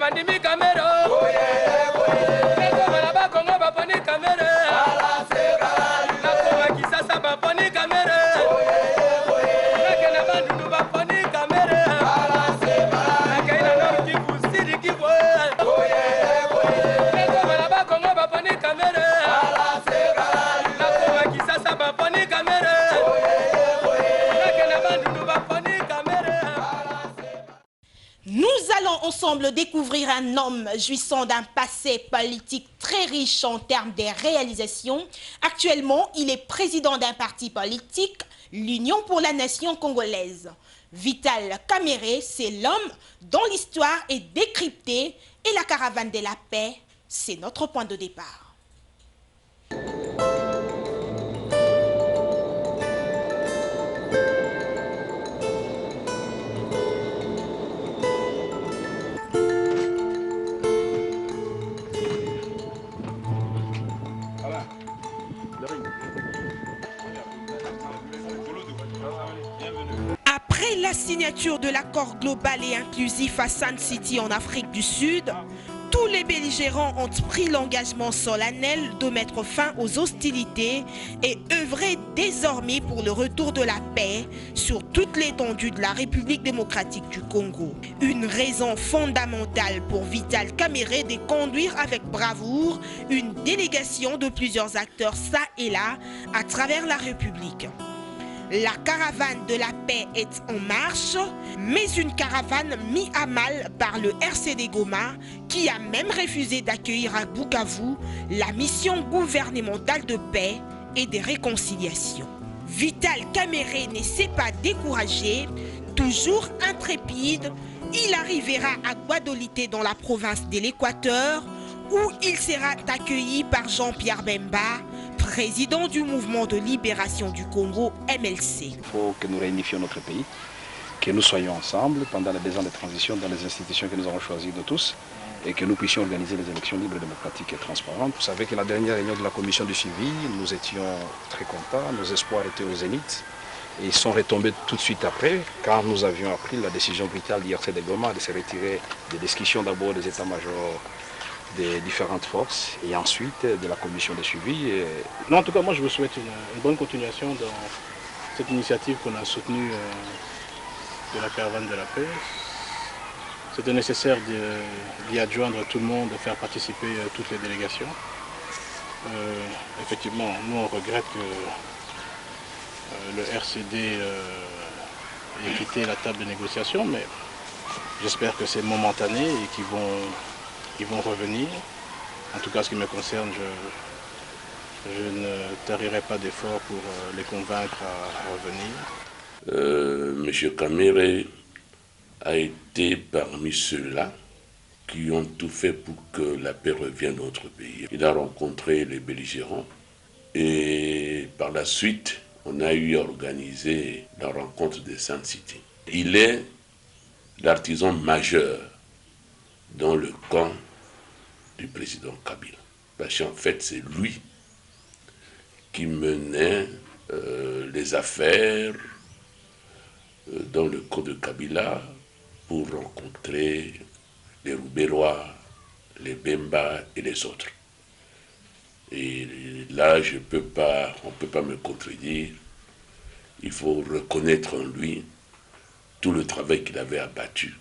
bandimi kamera. Leko malaba kongo baponi kamera. Nakoma kisasa baponi kamera. Nakena bandundu baponi kamera. Nakaina nord kivu sidi kivu. Leko malaba kongo baponi kamera. Nakoma kisasa baponi kamera. Nakena bandundu baponi kamera. Nous allons ensemble découvrir un homme jouissant d'un passé politique très riche en termes de réalisations. Actuellement, il est président d'un parti politique, l'Union pour la Nation congolaise. Vital Kamerhe, c'est l'homme dont l'histoire est décryptée et la caravane de la paix, c'est notre point de départ. Après la signature de l'accord global et inclusif à Sun City en Afrique du Sud, tous les belligérants ont pris l'engagement solennel de mettre fin aux hostilités et œuvrer désormais pour le retour de la paix sur toute l'étendue de la République démocratique du Congo. Une raison fondamentale pour Vital Kamerhe de conduire avec bravoure une délégation de plusieurs acteurs ça et là à travers la République. La caravane de la paix est en marche, mais une caravane mise à mal par le RCD Goma qui a même refusé d'accueillir à Bukavu la mission gouvernementale de paix et de réconciliation. Vital Kamerhe ne s'est pas découragé, toujours intrépide, il arrivera à Guadolité dans la province de l'Équateur où il sera accueilli par Jean-Pierre Bemba, président du mouvement de libération du Congo, MLC. Il faut que nous réunifions notre pays, que nous soyons ensemble pendant les 2 ans de transition dans les institutions que nous avons choisies de tous et que nous puissions organiser les élections libres, démocratiques et transparentes. Vous savez que la dernière réunion de la commission de suivi, nous étions très contents, nos espoirs étaient au zénith et ils sont retombés tout de suite après quand nous avions appris la décision brutale d'IRC de Goma de se retirer des discussions d'abord des états-majors des différentes forces et ensuite de la commission de suivi. Non, en tout cas, moi je vous souhaite une bonne continuation dans cette initiative qu'on a soutenue de la caravane de la paix. C'était nécessaire d'y adjoindre tout le monde, de faire participer toutes les délégations. Effectivement, nous on regrette que le RCD ait quitté la table de négociation, mais j'espère que c'est momentané et qu'ils vont revenir. En tout cas, ce qui me concerne, je ne tarirai pas d'efforts pour les convaincre à revenir. Monsieur Kamerhe a été parmi ceux-là qui ont tout fait pour que la paix revienne dans notre pays. Il a rencontré les belligérants et par la suite, on a eu à organiser la rencontre de Sun City. Il est l'artisan majeur dans le camp du président Kabila. Parce qu'en fait, c'est lui qui menait les affaires dans le camp de Kabila pour rencontrer les Roubérois, les Bemba et les autres. Et là, on ne peut pas me contredire. Il faut reconnaître en lui tout le travail qu'il avait abattu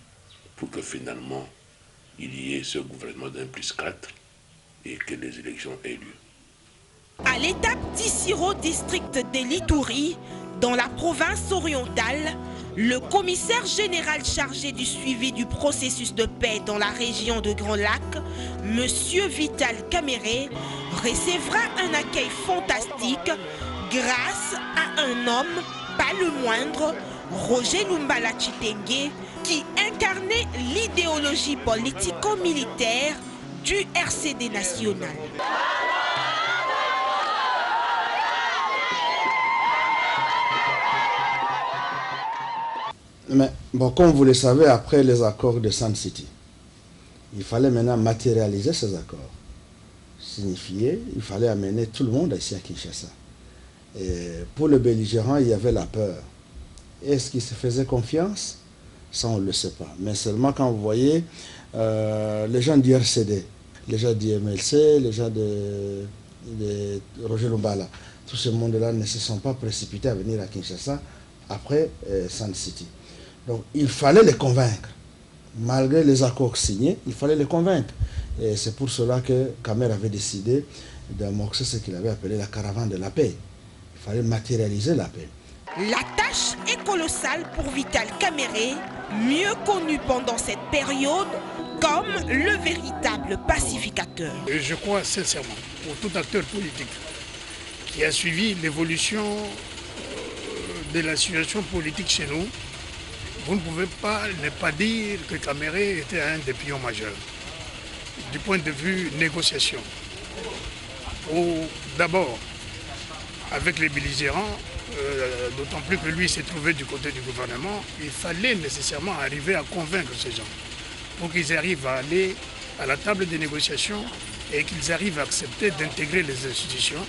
pour que finalement il y ait ce gouvernement d'1+4 et que les élections aient lieu. À l'étape d'Issiro, district de l'Ituri, dans la province orientale, le commissaire général chargé du suivi du processus de paix dans la région de Grand Lac, M. Vital Kamerhe, recevra un accueil fantastique grâce à un homme, pas le moindre, Roger Lumbala Chitenge, qui incarnait l'idéologie politico-militaire du RCD national. Mais bon, comme vous le savez, après les accords de Sun City, il fallait maintenant matérialiser ces accords. Signifier, il fallait amener tout le monde ici à Kinshasa. Et pour le belligérant, il y avait la peur. Est-ce qu'il se faisait confiance? Ça, on ne le sait pas. Mais seulement quand vous voyez les gens du RCD, les gens du MLC, les gens de Roger Lumbala, tout ce monde-là ne se sont pas précipités à venir à Kinshasa après Sun City. Donc il fallait les convaincre. Malgré les accords signés, il fallait les convaincre. Et c'est pour cela que Kamer avait décidé d'amorcer ce qu'il avait appelé la caravane de la paix. Il fallait matérialiser la paix. La tâche est colossale pour Vital Kamerhe, mieux connu pendant cette période comme le véritable pacificateur. Et je crois sincèrement, pour tout acteur politique qui a suivi l'évolution de la situation politique chez nous, vous ne pouvez pas ne pas dire que Kamerhe était un des pions majeurs du point de vue négociation. D'abord, avec les belligérants, d'autant plus que lui s'est trouvé du côté du gouvernement, il fallait nécessairement arriver à convaincre ces gens pour qu'ils arrivent à aller à la table des négociations et qu'ils arrivent à accepter d'intégrer les institutions,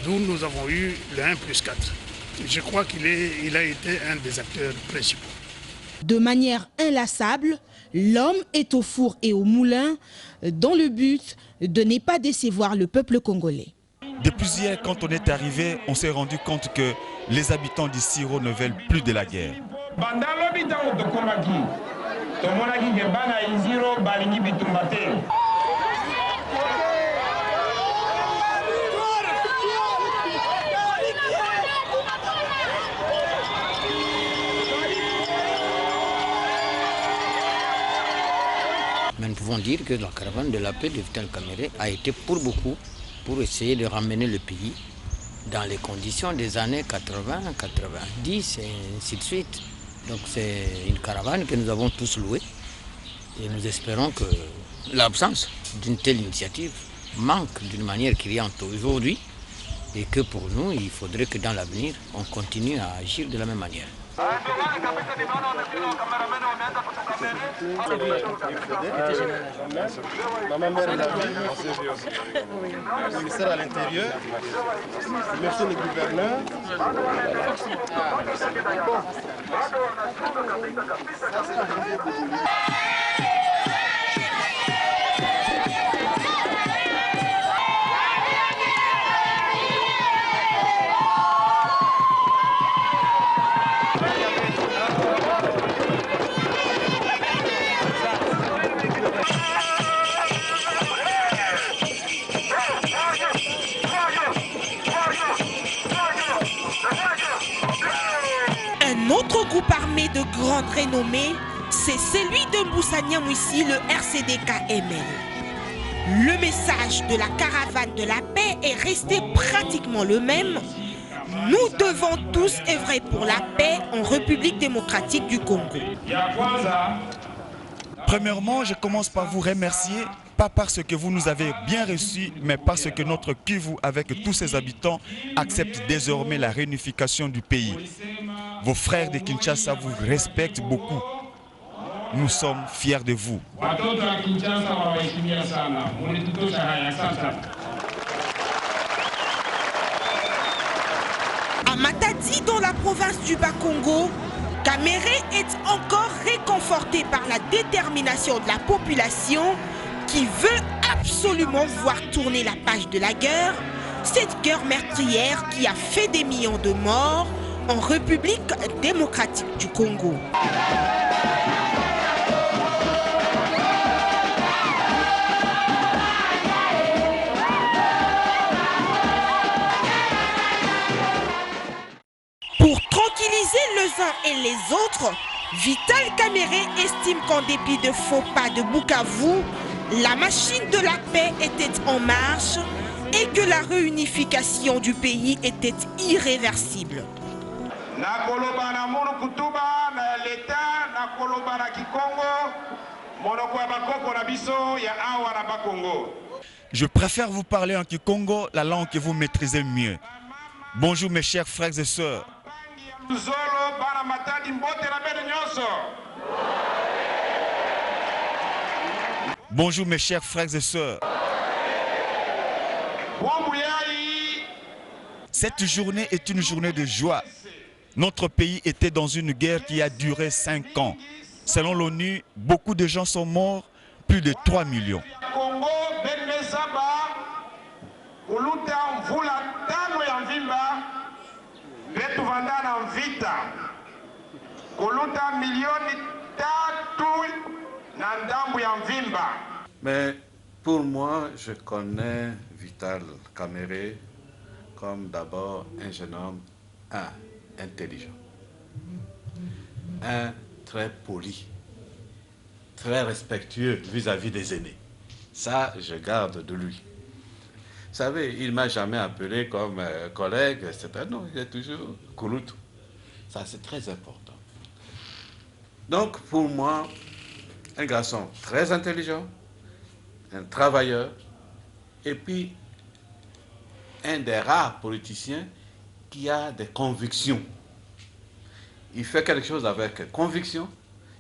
d'où nous avons eu le 1+4. Je crois qu'il a été un des acteurs principaux. De manière inlassable, l'homme est au four et au moulin dans le but de ne pas décevoir le peuple congolais. Depuis hier, quand on est arrivé, on s'est rendu compte que les habitants d'Issiro ne veulent plus de la guerre. Mais nous pouvons dire que la caravane de la paix de Vital Kamerhe a été pour beaucoup pour essayer de ramener le pays dans les conditions des années 80, 90 et ainsi de suite. Donc c'est une caravane que nous avons tous louée et nous espérons que l'absence d'une telle initiative manque d'une manière criante aujourd'hui et que pour nous, il faudrait que dans l'avenir, on continue à agir de la même manière. Le ministère à l'Intérieur, monsieur le gouverneur. Un autre groupe armé de grande renommée, c'est celui de Moussa Nyamwisi, le RCD-KML. Le message de la caravane de la paix est resté pratiquement le même. Nous devons tous œuvrer pour la paix en République démocratique du Congo. Premièrement, je commence par vous remercier, pas parce que vous nous avez bien reçus, mais parce que notre Kivu, avec tous ses habitants, accepte désormais la réunification du pays. Vos frères de Kinshasa vous respectent beaucoup. Nous sommes fiers de vous. À Matadi, dans la province du Bas-Congo, Kamerhe est encore réconforté par la détermination de la population qui veut absolument voir tourner la page de la guerre, cette guerre meurtrière qui a fait des millions de morts en République démocratique du Congo. Pour tranquilliser les uns et les autres, Vital Kamerhe estime qu'en dépit de faux pas de Bukavu, la machine de la paix était en marche et que la réunification du pays était irréversible. Je préfère vous parler en Kikongo, la langue que vous maîtrisez mieux. Bonjour mes chers frères et sœurs. Bonjour mes chers frères et sœurs. Cette journée est une journée de joie. Notre pays était dans une guerre qui a duré 5 ans. Selon l'ONU, beaucoup de gens sont morts plus de 3 millions. Mais pour moi, je connais Vital Kamerhe comme d'abord un jeune homme intelligent, très poli, très respectueux vis-à-vis des aînés. Ça, je garde de lui. Vous savez, il ne m'a jamais appelé comme collègue, etc. Non, il est toujours Kouloutou. Ça, c'est très important. Donc, pour moi, un garçon très intelligent, un travailleur, et puis un des rares politiciens qui a des convictions. Il fait quelque chose avec conviction.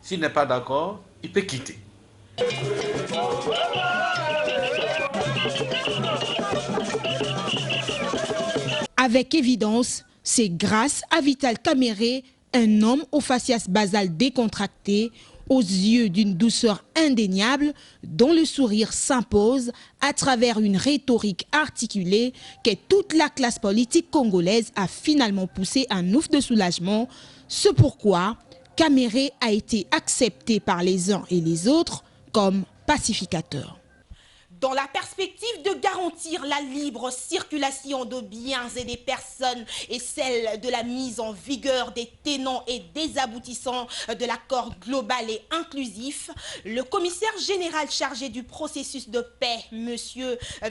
S'il n'est pas d'accord, il peut quitter. Avec évidence, c'est grâce à Vital Kamerhe, un homme au faciès basal décontracté, aux yeux d'une douceur indéniable, dont le sourire s'impose à travers une rhétorique articulée que toute la classe politique congolaise a finalement poussé un ouf de soulagement. C'est pourquoi Kamerhe a été accepté par les uns et les autres comme pacificateur. Dans la perspective de garantir la libre circulation de biens et des personnes et celle de la mise en vigueur des tenants et des aboutissants de l'accord global et inclusif, le commissaire général chargé du processus de paix, M.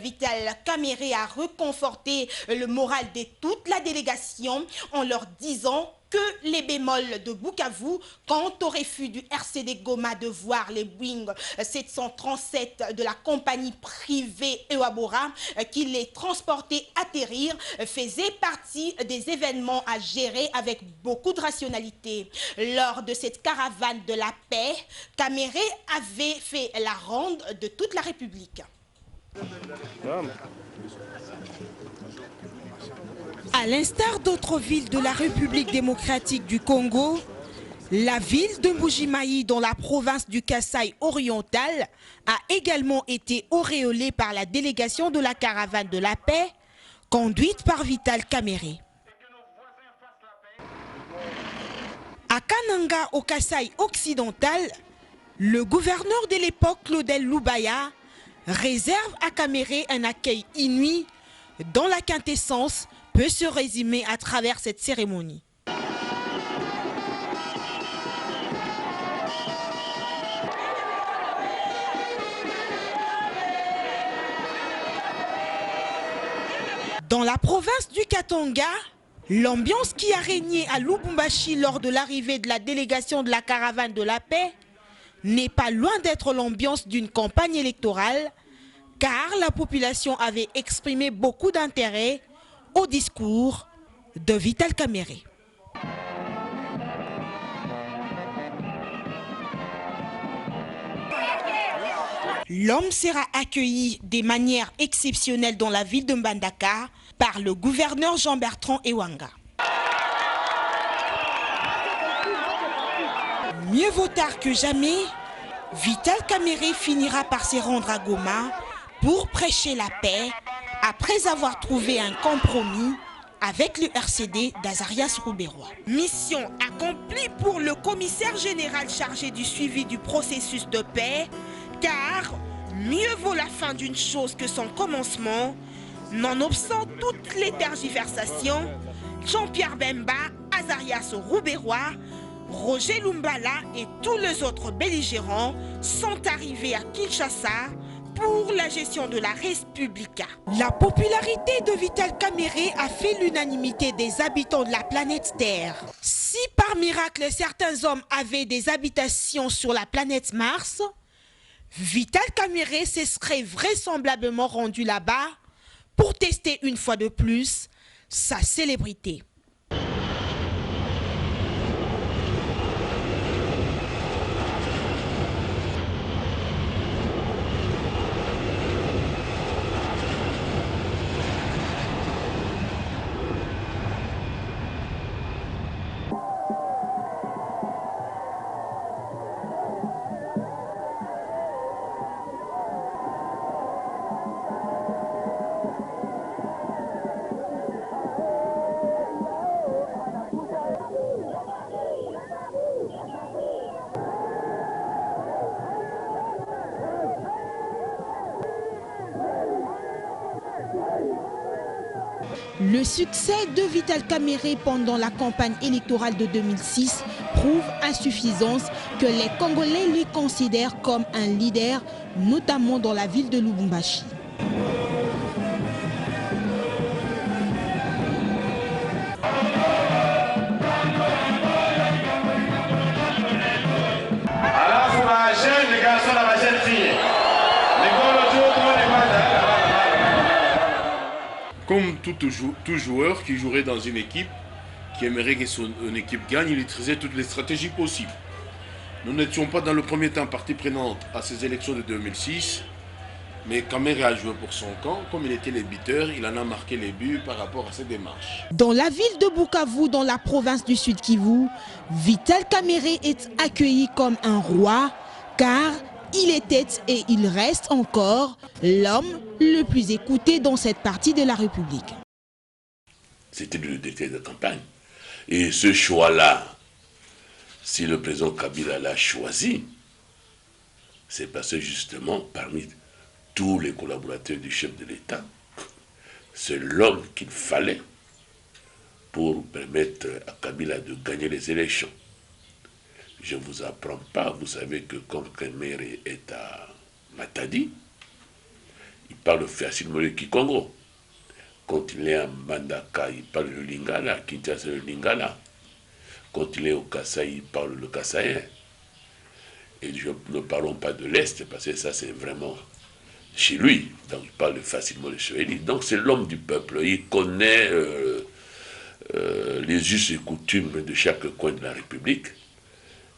Vital Kamerhe, a reconforté le moral de toute la délégation en leur disant que les bémols de Bukavu quant au refus du RCD Goma de voir les Boeing 737 de la compagnie privée Ewabora qui les transportait atterrir faisait partie des événements à gérer avec beaucoup de rationalité. Lors de cette caravane de la paix, Kamerhe avait fait la ronde de toute la République. À l'instar d'autres villes de la République démocratique du Congo, la ville de Mbuji-Mayi dans la province du Kasaï oriental a également été auréolée par la délégation de la caravane de la paix, conduite par Vital Kamerhe. À Kananga, au Kasaï occidental, le gouverneur de l'époque, Claudel Loubaya, réserve à Kamerhe un accueil inouï dont la quintessence peut se résumer à travers cette cérémonie. Dans la province du Katanga, l'ambiance qui a régné à Lubumbashi lors de l'arrivée de la délégation de la caravane de la paix n'est pas loin d'être l'ambiance d'une campagne électorale, car la population avait exprimé beaucoup d'intérêt au discours de Vital Kamerhe. L'homme sera accueilli de manière exceptionnelle dans la ville de Mbandaka par le gouverneur Jean-Bertrand Ewanga. Mieux vaut tard que jamais, Vital Kamerhe finira par se rendre à Goma pour prêcher la paix après avoir trouvé un compromis avec le RCD d'Azarias Rouberois. Mission accomplie pour le commissaire général chargé du suivi du processus de paix, car mieux vaut la fin d'une chose que son commencement. Nonobstant toutes les tergiversations, Jean-Pierre Bemba, Azarias Rouberois, Roger Lumbala et tous les autres belligérants sont arrivés à Kinshasa pour la gestion de la Respublica. La popularité de Vital Kamerhe a fait l'unanimité des habitants de la planète Terre. Si par miracle certains hommes avaient des habitations sur la planète Mars, Vital Kamerhe se serait vraisemblablement rendu là-bas pour tester une fois de plus sa célébrité. Le succès de Vital Kamerhe pendant la campagne électorale de 2006 prouve à suffisance que les Congolais le considèrent comme un leader, notamment dans la ville de Lubumbashi. Comme tout joueur qui jouerait dans une équipe, qui aimerait que son équipe gagne, il utilisait toutes les stratégies possibles. Nous n'étions pas dans le premier temps partie prenante à ces élections de 2006, mais Kamerhe a joué pour son camp. Comme il était le buteur, il en a marqué les buts par rapport à ses démarches. Dans la ville de Bukavu, dans la province du Sud Kivu, Vital Kamerhe est accueilli comme un roi, car il était et il reste encore l'homme le plus écouté dans cette partie de la République. C'était le directeur de campagne. Et ce choix-là, si le président Kabila l'a choisi, c'est parce que justement, parmi tous les collaborateurs du chef de l'État, c'est l'homme qu'il fallait pour permettre à Kabila de gagner les élections. Je ne vous apprends pas, vous savez que quand Kamerhe est à Matadi, il parle facilement le Kikongo. Quand il est à Mbandaka, il parle le Lingala, Kinshasa le Lingala. Quand il est au Kasaï, il parle le Kasaïen. Et ne parlons pas de l'Est, parce que ça c'est vraiment chez lui. Donc il parle facilement le Swahili. Donc c'est l'homme du peuple, il connaît les us et coutumes de chaque coin de la République.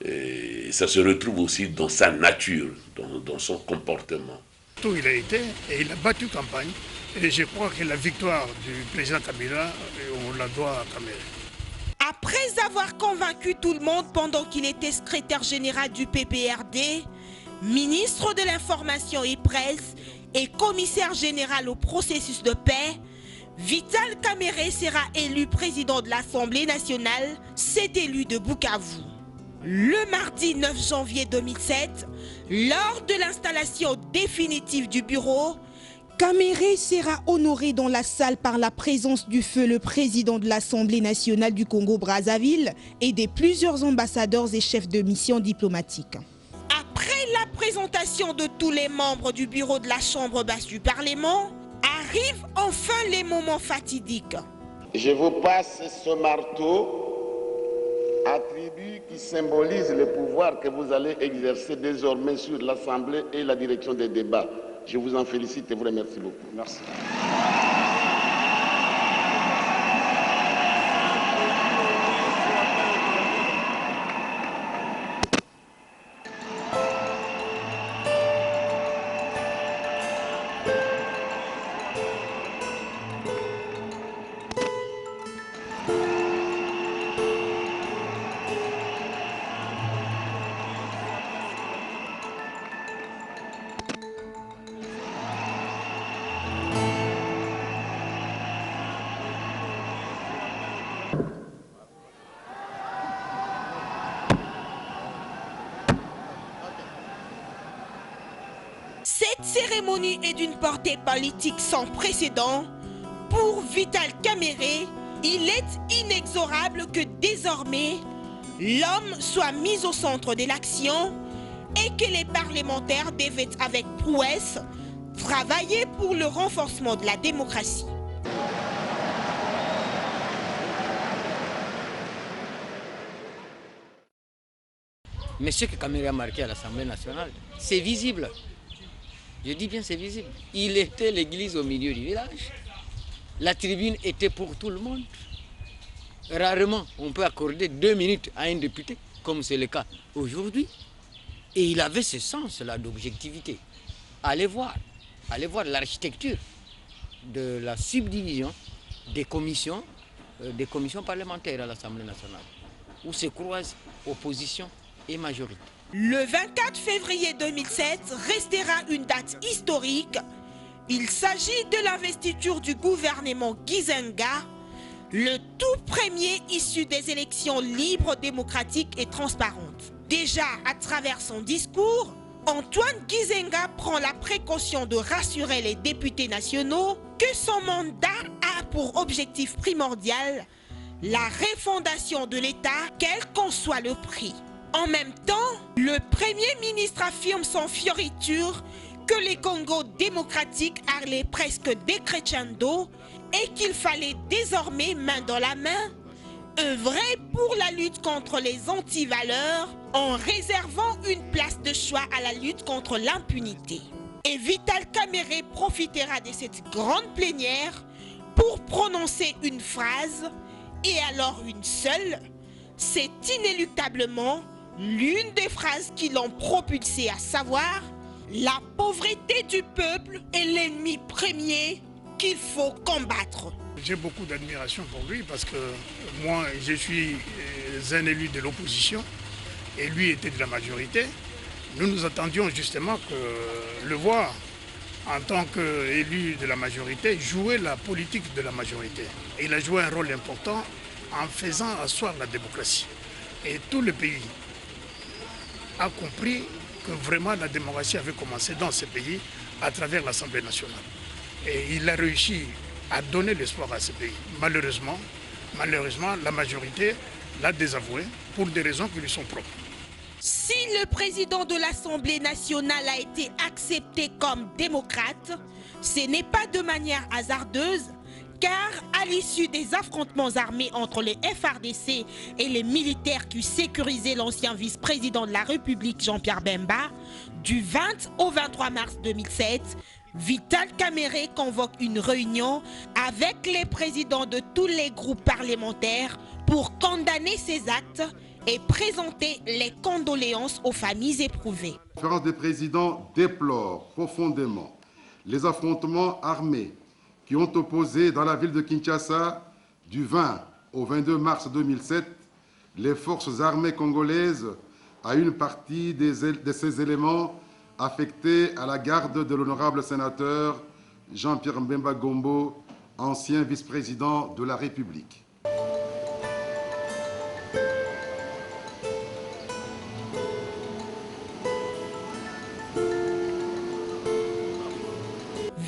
Et ça se retrouve aussi dans sa nature, dans son comportement. Tout il a été et il a battu campagne. Et je crois que la victoire du président Kabila, on la doit à Kamerhe. Après avoir convaincu tout le monde pendant qu'il était secrétaire général du PPRD, ministre de l'Information et Presse et commissaire général au processus de paix, Vital Kamerhe sera élu président de l'Assemblée nationale, cet élu de Bukavu. Le mardi 9 janvier 2007, lors de l'installation définitive du bureau, Kamerhe sera honoré dans la salle par la présence du feu le président de l'Assemblée nationale du Congo-Brazzaville et des plusieurs ambassadeurs et chefs de mission diplomatiques. Après la présentation de tous les membres du bureau de la Chambre basse du Parlement, arrivent enfin les moments fatidiques. Je vous passe ce marteau, attribut qui symbolise le pouvoir que vous allez exercer désormais sur l'Assemblée et la direction des débats. Je vous en félicite et vous remercie beaucoup. Merci. Cette cérémonie est d'une portée politique sans précédent. Pour Vital Kamerhe, il est inexorable que désormais, l'homme soit mis au centre de l'action et que les parlementaires devaient avec prouesse travailler pour le renforcement de la démocratie. Mais ce que Kamerhe a marqué à l'Assemblée nationale, c'est visible. Je dis bien c'est visible. Il était l'église au milieu du village. La tribune était pour tout le monde. Rarement on peut accorder 2 minutes à un député, comme c'est le cas aujourd'hui. Et il avait ce sens-là d'objectivité. Allez voir l'architecture de la subdivision des commissions parlementaires à l'Assemblée nationale, où se croisent opposition et majorité. Le 24 février 2007 restera une date historique. Il s'agit de l'investiture du gouvernement Gizenga, le tout premier issu des élections libres, démocratiques et transparentes. Déjà à travers son discours, Antoine Gizenga prend la précaution de rassurer les députés nationaux que son mandat a pour objectif primordial la refondation de l'État, quel qu'en soit le prix. En même temps, le Premier ministre affirme sans fioriture que les Congo démocratiques allaient presque décrescendo et qu'il fallait désormais, main dans la main, œuvrer pour la lutte contre les antivaleurs en réservant une place de choix à la lutte contre l'impunité. Et Vital Kamerhe profitera de cette grande plénière pour prononcer une phrase, et alors une seule. C'est inéluctablement l'une des phrases qui l'ont propulsé, à savoir: la pauvreté du peuple est l'ennemi premier qu'il faut combattre. J'ai beaucoup d'admiration pour lui parce que moi, je suis un élu de l'opposition et lui était de la majorité. Nous nous attendions justement que le voir en tant qu'élu de la majorité jouer la politique de la majorité. Et il a joué un rôle important en faisant asseoir la démocratie. Et tout le pays a compris que vraiment la démocratie avait commencé dans ce pays à travers l'Assemblée nationale. Et il a réussi à donner l'espoir à ce pays. Malheureusement, la majorité l'a désavoué pour des raisons qui lui sont propres. Si le président de l'Assemblée nationale a été accepté comme démocrate, ce n'est pas de manière hasardeuse, car à l'issue des affrontements armés entre les FARDC et les militaires qui sécurisaient l'ancien vice-président de la République Jean-Pierre Bemba, du 20 au 23 mars 2007, Vital Kamerhe convoque une réunion avec les présidents de tous les groupes parlementaires pour condamner ces actes et présenter les condoléances aux familles éprouvées. La conférence des présidents déplore profondément les affrontements armés qui ont opposé dans la ville de Kinshasa du 20 au 22 mars 2007 les forces armées congolaises à une partie de ces éléments affectés à la garde de l'honorable sénateur Jean-Pierre Bemba Gombo, ancien vice-président de la République.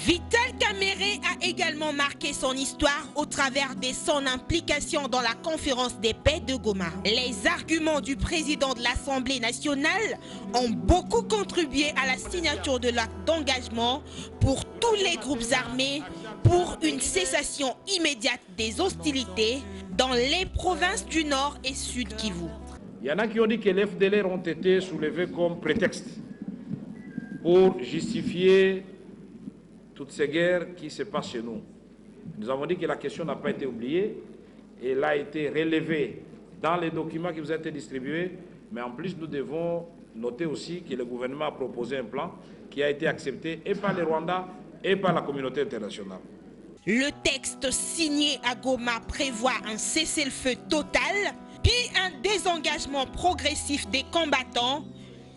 Vital Kamerhe a également marqué son histoire au travers de son implication dans la conférence des paix de Goma. Les arguments du président de l'Assemblée nationale ont beaucoup contribué à la signature de l'acte d'engagement pour tous les groupes armés pour une cessation immédiate des hostilités dans les provinces du Nord et Sud Kivu. Il y en a qui ont dit que les FDLR ont été soulevés comme prétexte pour justifier toutes ces guerres qui se passent chez nous. Nous avons dit que la question n'a pas été oubliée et elle a été relevée dans les documents qui vous ont été distribués, mais en plus nous devons noter aussi que le gouvernement a proposé un plan qui a été accepté et par le Rwanda et par la communauté internationale. Le texte signé à Goma prévoit un cessez-le-feu total, puis un désengagement progressif des combattants.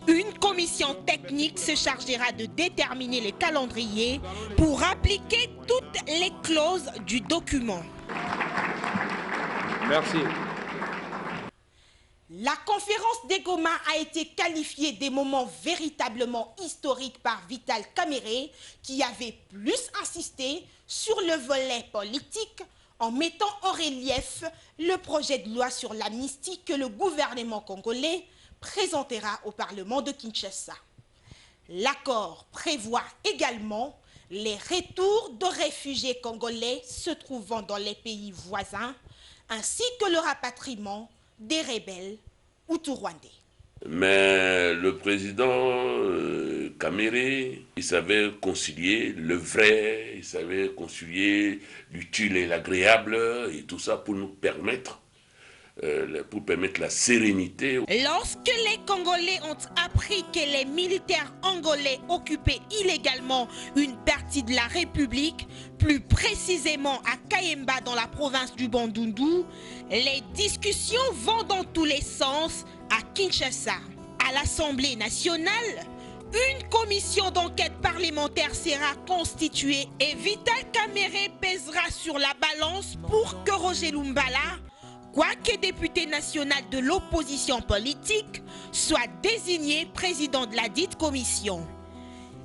Une commission technique se chargera de déterminer les calendriers pour appliquer toutes les clauses du document. Merci. La conférence des Goma a été qualifiée des moments véritablement historiques par Vital Kamerhe, qui avait plus insisté sur le volet politique en mettant en relief le projet de loi sur l'amnistie que le gouvernement congolais présentera au Parlement de Kinshasa. L'accord prévoit également les retours de réfugiés congolais se trouvant dans les pays voisins, ainsi que le rapatriement des rebelles hutu-rwandais. Mais le président Kamerhe, il savait concilier le vrai, il savait concilier l'utile et l'agréable, et tout ça pour nous permettre la sérénité. Lorsque les Congolais ont appris que les militaires angolais occupaient illégalement une partie de la République, plus précisément à Kayemba dans la province du Bandundu, les discussions vont dans tous les sens à Kinshasa. À l'Assemblée nationale, une commission d'enquête parlementaire sera constituée et Vital Kamerhe pèsera sur la balance pour que Roger Lumbala, quoique député national de l'opposition politique, soit désigné président de la dite commission.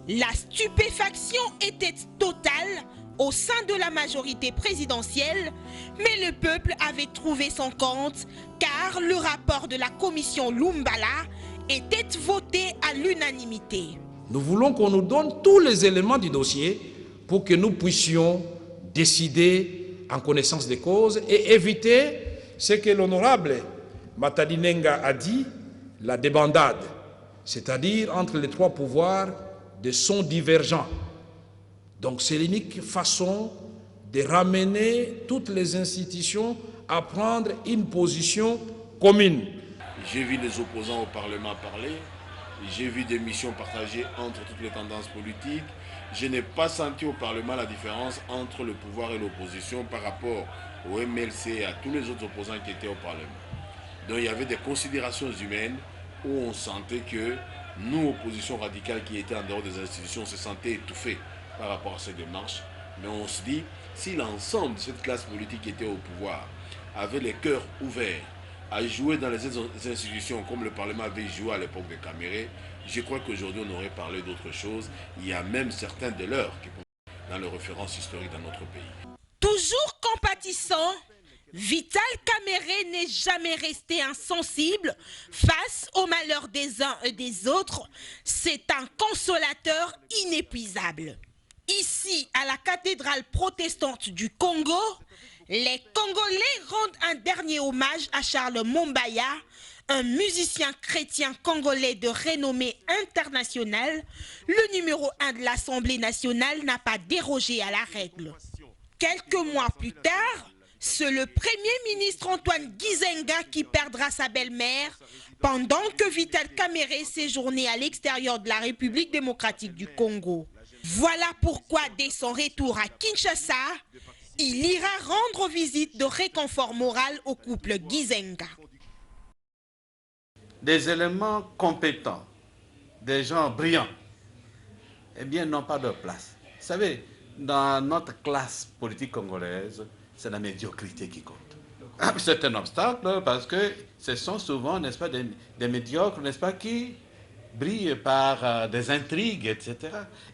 La stupéfaction était totale au sein de la majorité présidentielle, mais le peuple avait trouvé son compte car le rapport de la commission Lumbala était voté à l'unanimité. Nous voulons qu'on nous donne tous les éléments du dossier pour que nous puissions décider en connaissance des causes et éviter ce que l'honorable Matadi-Nenga a dit, la débandade, c'est-à-dire entre les trois pouvoirs de sons divergents. Donc c'est l'unique façon de ramener toutes les institutions à prendre une position commune. J'ai vu les opposants au Parlement parler, j'ai vu des missions partagées entre toutes les tendances politiques. Je n'ai pas senti au Parlement la différence entre le pouvoir et l'opposition par rapport au MLC et à tous les autres opposants qui étaient au Parlement. Donc il y avait des considérations humaines où on sentait que nous, opposition radicale qui étaient en dehors des institutions, on se sentait étouffés par rapport à ces démarches. Mais on se dit, si l'ensemble de cette classe politique qui était au pouvoir avait les cœurs ouverts à jouer dans les institutions comme le Parlement avait joué à l'époque de Caméré, je crois qu'aujourd'hui on aurait parlé d'autre chose. Il y a même certains de leurs qui sont dans les références historiques dans notre pays. Toujours compatissant, Vital Kamerhe n'est jamais resté insensible face aux malheurs des uns et des autres. C'est un consolateur inépuisable. Ici, à la cathédrale protestante du Congo, les Congolais rendent un dernier hommage à Charles Mombaya, un musicien chrétien congolais de renommée internationale. Le numéro 1 de l'Assemblée nationale n'a pas dérogé à la règle. Quelques mois plus tard, c'est le Premier ministre Antoine Gizenga qui perdra sa belle-mère pendant que Vital Kamerhe séjournait à l'extérieur de la République démocratique du Congo. Voilà pourquoi, dès son retour à Kinshasa, il ira rendre visite de réconfort moral au couple Gizenga. Des éléments compétents, des gens brillants, eh bien, n'ont pas de place. Vous savez, dans notre classe politique congolaise, c'est la médiocrité qui compte. C'est un obstacle parce que ce sont souvent, n'est-ce pas, des médiocres, n'est-ce pas, qui brillent par des intrigues, etc.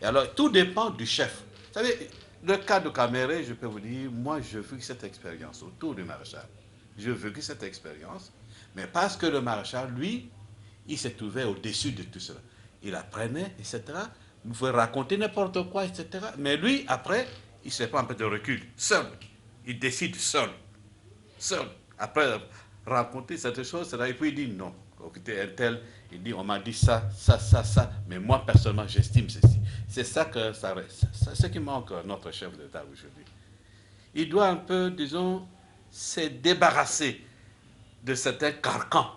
Et alors, tout dépend du chef. Vous savez, le cas de Kamerhe, je peux vous dire, moi, je vis cette expérience autour du maréchal. Je vis cette expérience, mais parce que le maréchal, lui, il s'est trouvé au-dessus de tout cela. Il apprenait, etc. Vous pouvez raconter n'importe quoi, etc. Mais lui, après, il se prend un peu de recul, seul. Il décide seul. Seul. Après raconter cette chose, et puis il dit non. Écoutez, un tel, il dit on m'a dit ça, mais moi personnellement j'estime ceci. C'est ça que ce qui manque à notre chef d'État aujourd'hui. Il doit un peu, disons, se débarrasser de certains carcans.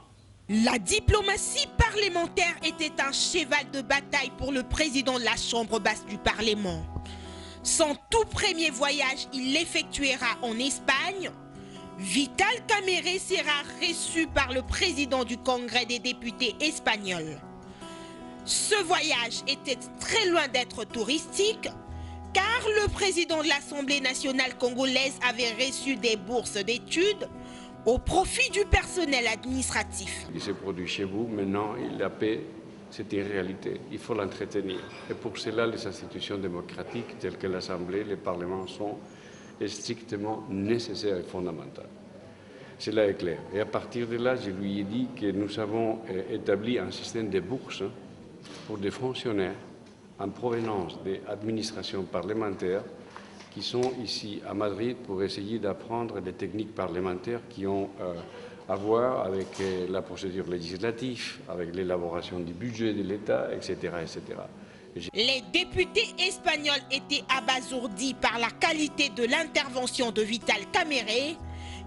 La diplomatie parlementaire était un cheval de bataille pour le président de la Chambre basse du Parlement. Son tout premier voyage, il l'effectuera en Espagne. Vital Kamerhe sera reçu par le président du Congrès des députés espagnol. Ce voyage était très loin d'être touristique, car le président de l'Assemblée nationale congolaise avait reçu des bourses d'études au profit du personnel administratif. Il se produit chez vous, maintenant la paix, c'est une réalité, il faut l'entretenir. Et pour cela, les institutions démocratiques telles que l'Assemblée, les parlements sont strictement nécessaires et fondamentales. Cela est clair. Et à partir de là, je lui ai dit que nous avons établi un système de bourses pour des fonctionnaires en provenance des administrations parlementaires qui sont ici à Madrid pour essayer d'apprendre des techniques parlementaires qui ont à voir avec la procédure législative, avec l'élaboration du budget de l'État, etc., etc. Les députés espagnols étaient abasourdis par la qualité de l'intervention de Vital Kamerhe,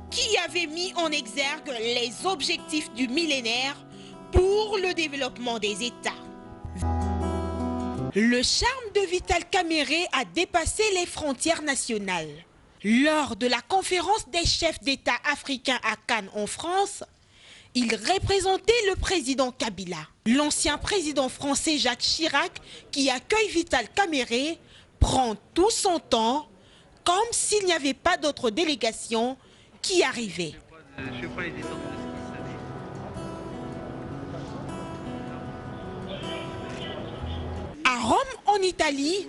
qui avait mis en exergue les objectifs du millénaire pour le développement des États. Le charme de Vital Kamerhe a dépassé les frontières nationales. Lors de la conférence des chefs d'État africains à Cannes en France, il représentait le président Kabila. L'ancien président français Jacques Chirac, qui accueille Vital Kamerhe, prend tout son temps, comme s'il n'y avait pas d'autres délégations qui arrivaient. À Rome, en Italie,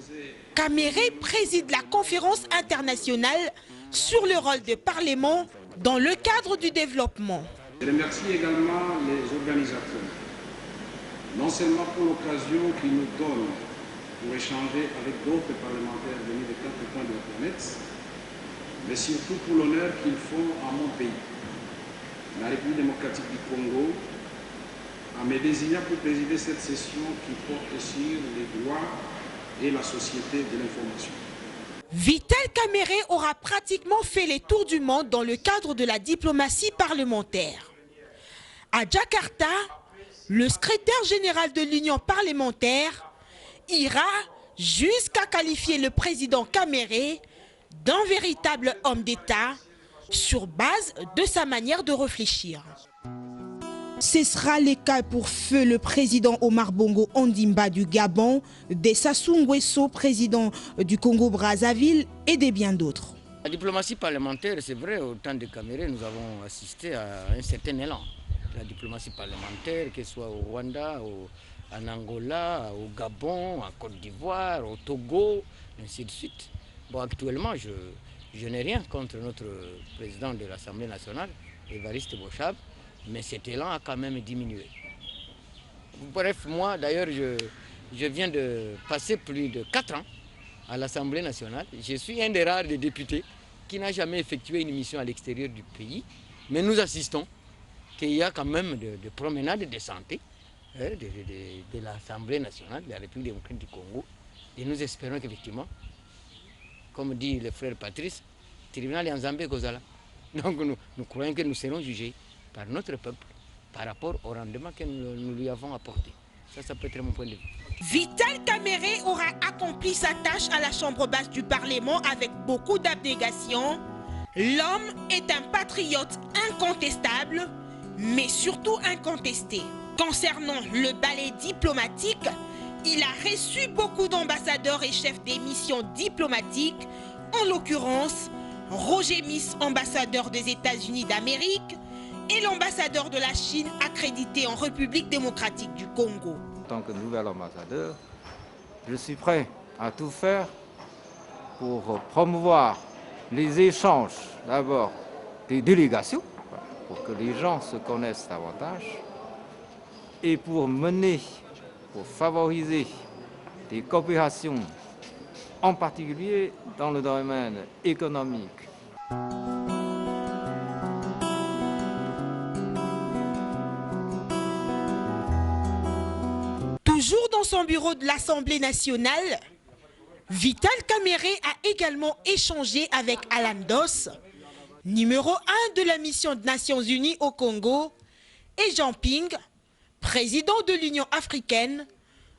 Kamere préside la conférence internationale sur le rôle des parlements dans le cadre du développement. Je remercie également les organisateurs, non seulement pour l'occasion qu'ils nous donnent pour échanger avec d'autres parlementaires venus de quatre coins de la planète, mais surtout pour l'honneur qu'ils font à mon pays, la République démocratique du Congo, en me désignant pour présider cette session qui porte sur les droits et la société de l'information. Vital Kamerhe aura pratiquement fait les tours du monde dans le cadre de la diplomatie parlementaire. À Jakarta, le secrétaire général de l'Union parlementaire ira jusqu'à qualifier le président Kamerhe d'un véritable homme d'État sur base de sa manière de réfléchir. Ce sera le cas pour feu le président Omar Bongo Ondimba du Gabon, de Sassou Nguesso, président du Congo-Brazzaville et de bien d'autres. La diplomatie parlementaire, c'est vrai, au temps de Kamerhe, nous avons assisté à un certain élan. La diplomatie parlementaire, que ce soit au Rwanda, en Angola, au Gabon, en Côte d'Ivoire, au Togo, ainsi de suite. Bon, actuellement, je n'ai rien contre notre président de l'Assemblée nationale, Évariste Bochab, mais cet élan a quand même diminué. Bref, moi d'ailleurs, je viens de passer plus de 4 ans à l'Assemblée nationale. Je suis un des rares des députés qui n'a jamais effectué une mission à l'extérieur du pays, mais nous assistons qu'il y a quand même de promenades de santé de l'Assemblée nationale de la République démocratique du Congo. Et nous espérons qu'effectivement, comme dit le frère Patrice, tribunal Yanzambe Kozala. Donc nous croyons que nous serons jugés par notre peuple par rapport au rendement que nous lui avons apporté. Ça peut être mon point de vue. Vital Kamerhe aura accompli sa tâche à la chambre basse du Parlement avec beaucoup d'abnégation. L'homme est un patriote incontestable, mais surtout incontesté. Concernant le ballet diplomatique, il a reçu beaucoup d'ambassadeurs et chefs des missions diplomatiques, en l'occurrence Roger Miss, ambassadeur des États-Unis d'Amérique, et l'ambassadeur de la Chine accrédité en République démocratique du Congo. En tant que nouvel ambassadeur, je suis prêt à tout faire pour promouvoir les échanges, d'abord des délégations, pour que les gens se connaissent davantage, et pour mener, pour favoriser des coopérations, en particulier dans le domaine économique. Toujours dans son bureau de l'Assemblée nationale, Vital Kamerhe a également échangé avec Alan Doss, numéro 1 de la mission des Nations Unies au Congo, et Jean Ping, président de l'Union africaine,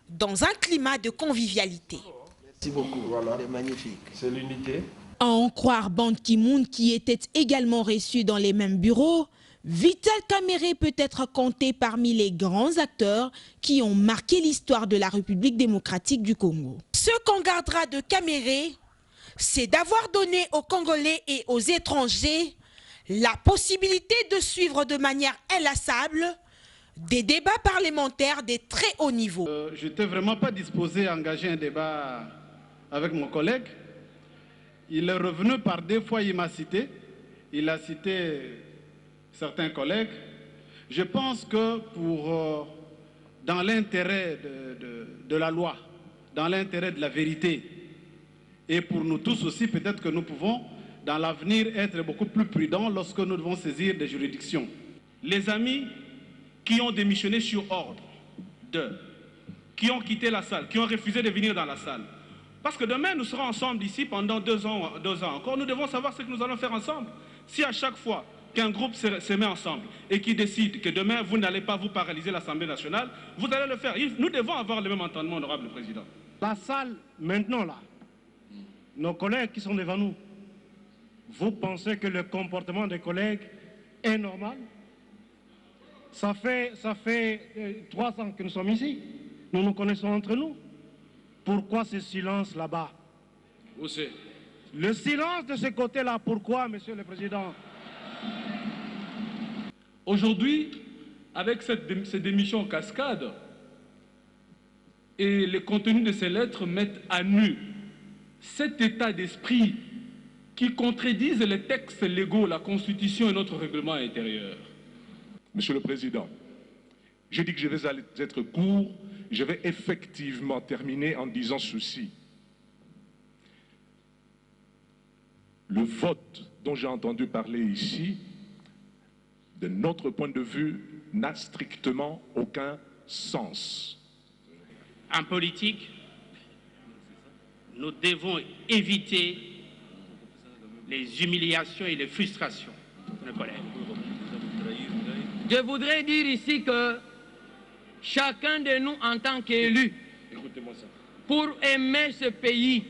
dans un climat de convivialité. Merci beaucoup, voilà, c'est magnifique. C'est l'unité. À en croire Ban Ki-moon, qui était également reçu dans les mêmes bureaux, Vital Kamerhe peut être compté parmi les grands acteurs qui ont marqué l'histoire de la République démocratique du Congo. Ce qu'on gardera de Kamerhe, c'est d'avoir donné aux Congolais et aux étrangers la possibilité de suivre de manière inlassable des débats parlementaires de très haut niveau. Je n'étais vraiment pas disposé à engager un débat avec mon collègue. Il est revenu par 2 fois, il m'a cité. Il a cité certains collègues. Je pense que dans l'intérêt de la loi, dans l'intérêt de la vérité, et pour nous tous aussi, peut-être que nous pouvons, dans l'avenir, être beaucoup plus prudents lorsque nous devons saisir des juridictions. Les amis qui ont démissionné sur ordre qui ont quitté la salle, qui ont refusé de venir dans la salle. Parce que demain, nous serons ensemble ici pendant 2 ans encore. Nous devons savoir ce que nous allons faire ensemble. Si à chaque fois qu'un groupe se met ensemble et qui décide que demain, vous n'allez pas vous paralyser l'Assemblée nationale, vous allez le faire. Nous devons avoir le même entendement, honorable président. La salle, maintenant là, nos collègues qui sont devant nous, vous pensez que le comportement des collègues est normal? Ça fait 3 ans que nous sommes ici. Nous nous connaissons entre nous. Pourquoi ce silence là-bas? Où c'est? Le silence de ce côté-là, pourquoi, Monsieur le Président? Aujourd'hui, avec ces démissions en cascade, et les contenus de ces lettres mettent à nu cet état d'esprit qui contredisent les textes légaux, la Constitution et notre règlement intérieur. Monsieur le Président, j'ai dit que je vais être court, je vais effectivement terminer en disant ceci. Le vote dont j'ai entendu parler ici, de notre point de vue, n'a strictement aucun sens. En politique, nous devons éviter les humiliations et les frustrations de nos collègues. Je voudrais dire ici que chacun de nous en tant qu'élu, pour aimer ce pays,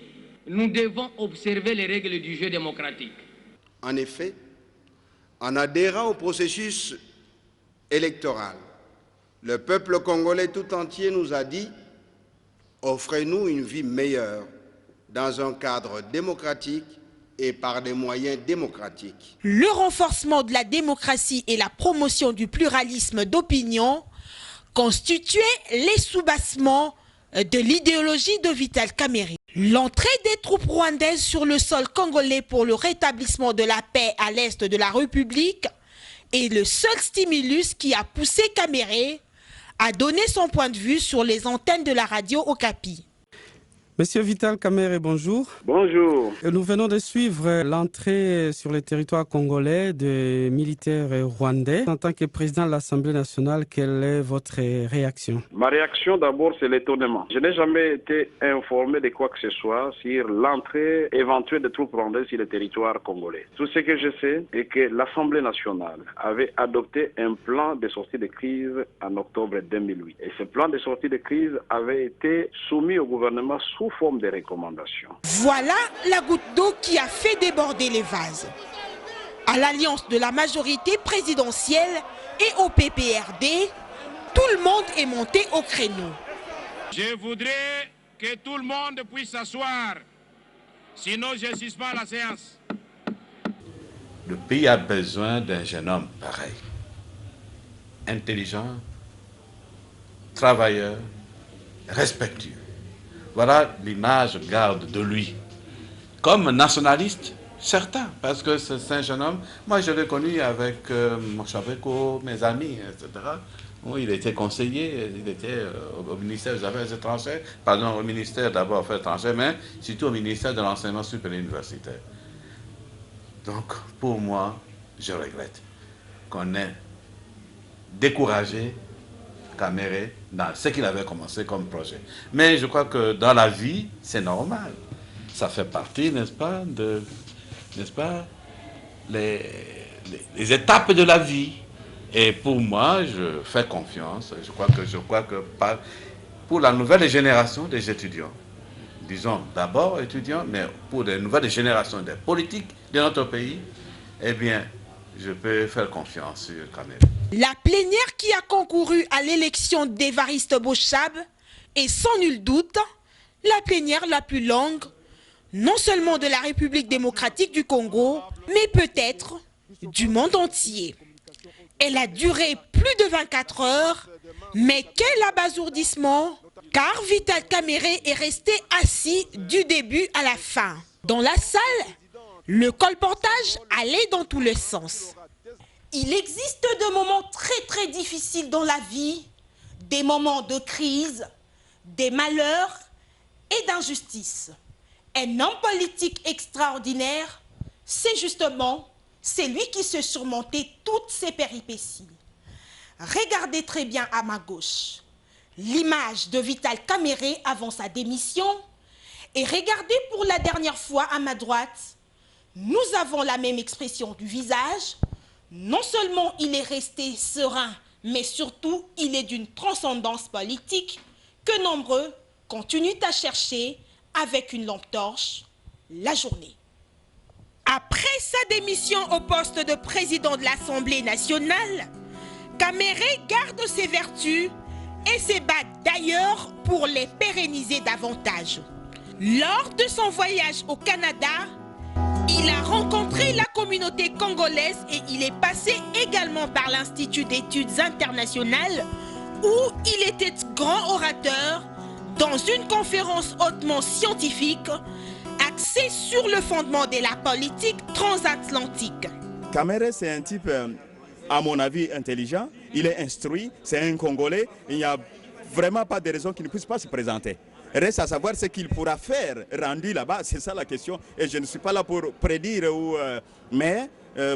nous devons observer les règles du jeu démocratique. En effet, en adhérant au processus électoral, le peuple congolais tout entier nous a dit « Offrez-nous une vie meilleure dans un cadre démocratique et par des moyens démocratiques. » Le renforcement de la démocratie et la promotion du pluralisme d'opinion constituaient les soubassements de l'idéologie de Vital Kamerhe. L'entrée des troupes rwandaises sur le sol congolais pour le rétablissement de la paix à l'est de la République est le seul stimulus qui a poussé Kamerhe à donner son point de vue sur les antennes de la radio Okapi. Monsieur Vital Kamerhe, bonjour. Bonjour. Nous venons de suivre l'entrée sur le territoire congolais de militaires rwandais. En tant que président de l'Assemblée nationale, quelle est votre réaction? Ma réaction d'abord, c'est l'étonnement. Je n'ai jamais été informé de quoi que ce soit sur l'entrée éventuelle des troupes rwandaises sur le territoire congolais. Tout ce que je sais est que l'Assemblée nationale avait adopté un plan de sortie de crise en octobre 2008. Et ce plan de sortie de crise avait été soumis au gouvernement sous forme de recommandations. Voilà la goutte d'eau qui a fait déborder les vases. À l'alliance de la majorité présidentielle et au PPRD, tout le monde est monté au créneau. Je voudrais que tout le monde puisse s'asseoir, sinon je suspends la séance. Le pays a besoin d'un jeune homme pareil, intelligent, travailleur, respectueux. Voilà l'image que je garde de lui. Comme nationaliste, certain, parce que c'est un jeune homme. Moi, je l'ai connu avec mon Chaveko, mes amis, etc. Où il était conseiller, il était au ministère des Affaires étrangères, pardon, au ministère d'abord des Affaires étrangères, mais surtout au ministère de l'Enseignement supérieur universitaire. Donc, pour moi, je regrette qu'on ait découragé Kamerhe dans ce qu'il avait commencé comme projet. Mais je crois que dans la vie, c'est normal. Ça fait partie, n'est-ce pas, les étapes de la vie. Et pour moi, je fais confiance. Je crois que pour la nouvelle génération des étudiants, disons d'abord étudiants, mais pour les nouvelles générations des politiques de notre pays, eh bien, je peux faire confiance sur Kamerhe. La plénière qui a concouru à l'élection d'Évariste Boshab est sans nul doute la plénière la plus longue, non seulement de la République démocratique du Congo, mais peut-être du monde entier. Elle a duré plus de 24 heures, mais quel abasourdissement, car Vital Kamerhe est resté assis du début à la fin. Dans la salle, le colportage allait dans tous les sens. Il existe des moments très difficiles dans la vie, des moments de crise, des malheurs et d'injustice. Un homme politique extraordinaire, c'est justement celui qui sait surmonter toutes ces péripéties. Regardez très bien à ma gauche l'image de Vital Kamerhe avant sa démission et regardez pour la dernière fois à ma droite. Nous avons la même expression du visage. Non seulement il est resté serein, mais surtout il est d'une transcendance politique que nombreux continuent à chercher avec une lampe torche la journée. Après sa démission au poste de président de l'Assemblée nationale, Kamerhe garde ses vertus et se bat d'ailleurs pour les pérenniser davantage. Lors de son voyage au Canada, il a rencontré la communauté congolaise et il est passé également par l'Institut d'études internationales où il était grand orateur dans une conférence hautement scientifique axée sur le fondement de la politique transatlantique. Kamere, c'est un type, à mon avis, intelligent. Il est instruit, c'est un Congolais. Il n'y a vraiment pas de raison qu'il ne puisse pas se présenter. Reste à savoir ce qu'il pourra faire rendu là-bas, c'est ça la question. Et je ne suis pas là pour prédire, mais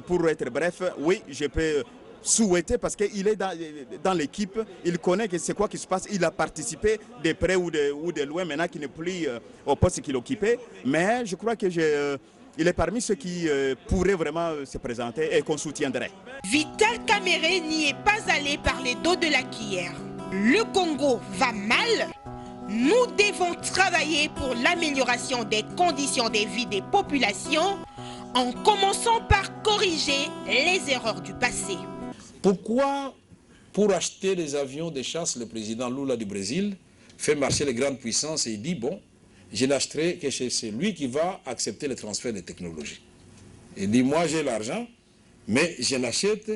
pour être bref, oui, je peux souhaiter parce qu'il est dans l'équipe, il connaît que c'est quoi qui se passe, il a participé de près ou de loin, maintenant qu'il n'est plus au poste qu'il occupait. Mais je crois que il est parmi ceux qui pourraient vraiment se présenter et qu'on soutiendrait. Vital Kamerhe n'y est pas allé par les dos de la cuillère. Le Congo va mal. Nous devons travailler pour l'amélioration des conditions de vie des populations en commençant par corriger les erreurs du passé. Pourquoi, pour acheter des avions de chasse, le président Lula du Brésil fait marcher les grandes puissances et il dit, bon, je n'achèterai que chez celui qui va accepter le transfert de technologies. Il dit, moi j'ai l'argent, mais je l'achète